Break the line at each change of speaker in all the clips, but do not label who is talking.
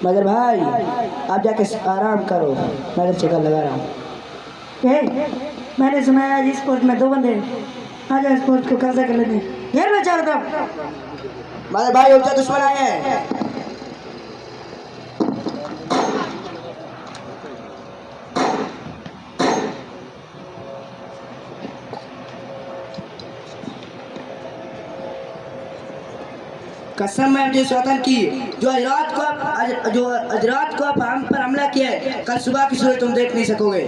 मगर भाई आप जाके आराम करो, मैं इधर चक्कर लगा रहा हूँ।
मैंने सुना है आज इस पोस्ट में 2 बंदे आ जाओ, इस पोस्ट को कब्जा कर लेते हैं। घेर में चारों तरफ।
मगर भाई ऊंचा दुश्मन आए हैं। कसम है मुझे स्वतंत्र की, जो अजरात को आप हम पर हमला किया है, कल सुबह की सूरज तुम देख नहीं सकोगे।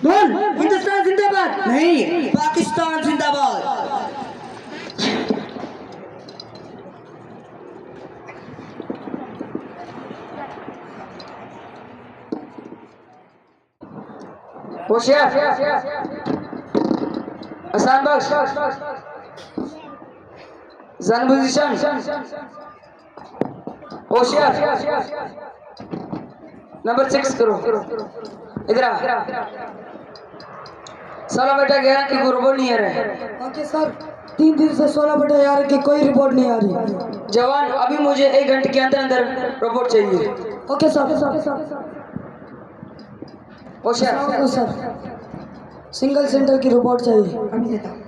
बोल हिंदुस्तान जिंदाबाद।
नहीं, पाकिस्तान जिंदाबाद।
Aslan box. Zan position. होशियार। नंबर 6 करो। इधर आ। 16/11 की कोई रिपोर्ट नहीं आ रहा है।
ओके सर, 3 दिन से 16/11 की कोई रिपोर्ट नहीं आ रही।
जवान अभी मुझे 1 घंटे के अंदर अंदर रिपोर्ट चाहिए।
Okay sir.
होशियार।
सर सिंगल सेंटर की रिपोर्ट चाहिए। अभी देता हूँ।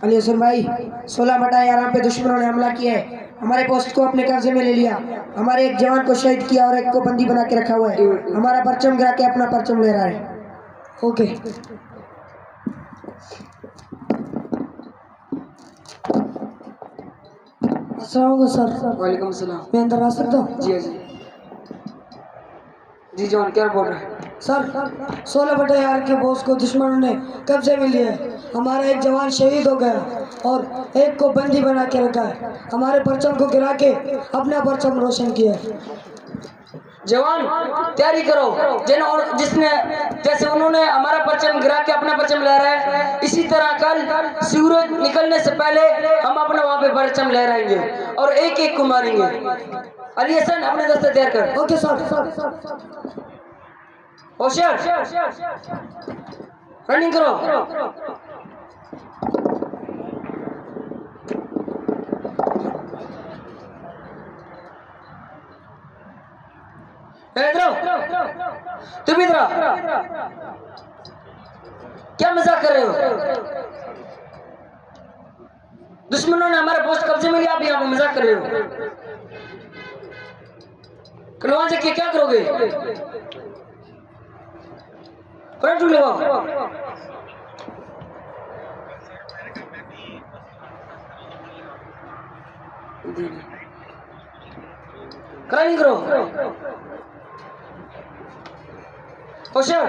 अली हसन भाई, 16/11 पे दुश्मनों ने हमला किया है, हमारे पोस्ट को अपने कब्जे में ले लिया, हमारे एक जवान को शहीद किया और एक को बंदी बना के रखा हुआ है। हमारा परचम गिरा के अपना परचम ले रहा है।
ओके अस्सलाम सर।
वालेकुम सलाम।
मैं अंदर आ सकता हूँ?
जी जी जवान क्या बोल रहे हैं?
सर 16/11 के बॉस को दुश्मनों ने कब्जे में लिया है। हमारा एक जवान शहीद हो गया और एक को बंदी बना के रखा है। हमारे परचम को गिरा के अपना परचम रोशन किया है।
जवान तैयारी करो, जिसने जैसे उन्होंने हमारा परचम गिरा के अपना परचम लहराया है, इसी तरह कल सूरज निकलने से पहले हम अपना वहाँ पे परचम लहराएंगे और एक एक को मारेंगे। अली हसन अपने दस्ते तैयार कर।
Okay sir.
होशियार, रनिंग करो। तुम इधर क्या मजाक कर रहे हो? दुश्मनों ने हमारे पोस्ट कब्जे में लिया, आप यहाँ पे मजाक कर रहे हो? कल वहां से क्या करोगे? फ्रंट टू लगाओ। नहीं करो। होशियार,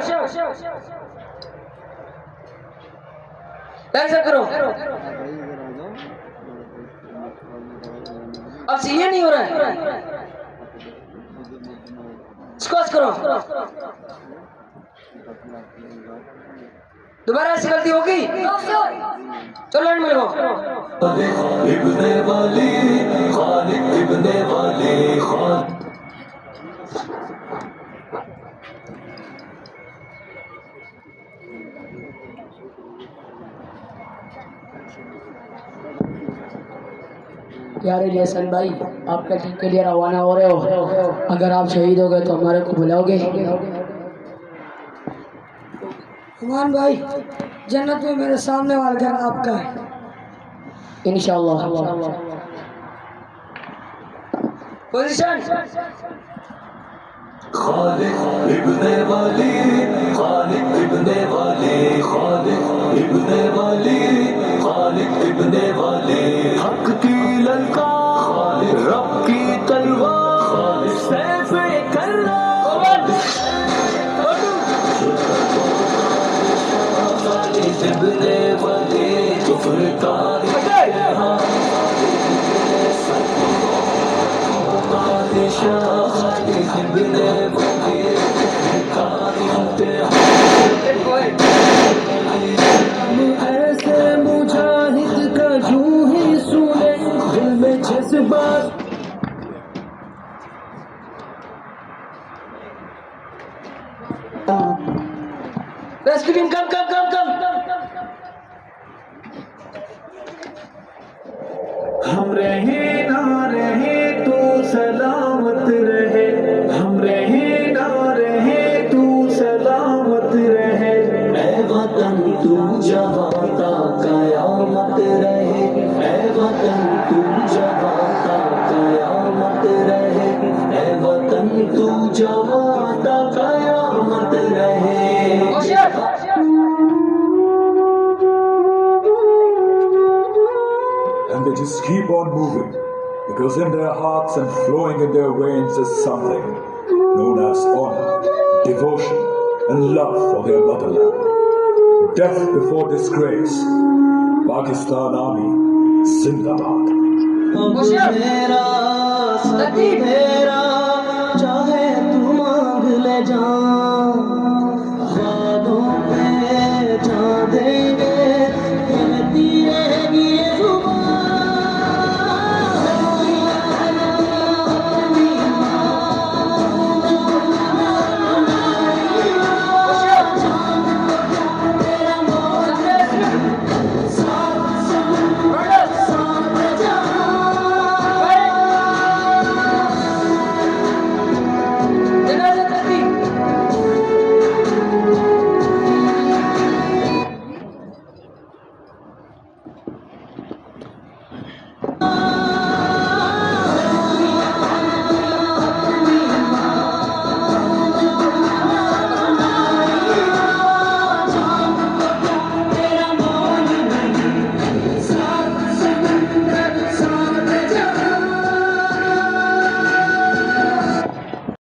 ऐसा करो। अब से ये नहीं हो रहा है, स्क्वाश करो। दोबारा ऐसी गलती होगी, चलो लाइन में लगो।
यार हसन भाई, आपका टीम के लिए रवाना हो रहे हो। अगर आप शहीद हो गए तो हमारे को बुलाओगे?
हुमान भाई, जन्नत में मेरे सामने वाला घर आपका है
इंशाअल्लाह।
पोजीशन।
खालिद इब्ने वाली, खालिद इब्ने वाली, खालिद इब्ने वाली, खालिद इब्ने वाली। हक की ललकार, रब की तलवार, सैफ़े कर्रार। खालिद इब्ने वाली, कुफ्र तारीख ऐसे मुजाहिद का यूं ही सुने दिल में जज्बात।
रेस्क्यू टीम कम कम कम कम।
हम रहे ना रहे तू सलामत रहे, हम रहे ना रहे तू सलामत रहे। ऐ वतन तू जहाँ ता कयामत रहे, ऐ वतन तू जहाँ ता कयामत रहे, ऐ वतन तू जहाँ ता कयामत रहे।
And they just keep on moving, because in their hearts and flowing in their veins is something known as honor, devotion, and love for their motherland. Death before disgrace. Pakistan Army, Zindabad.
मेरा
चाहे तू मांग ले जान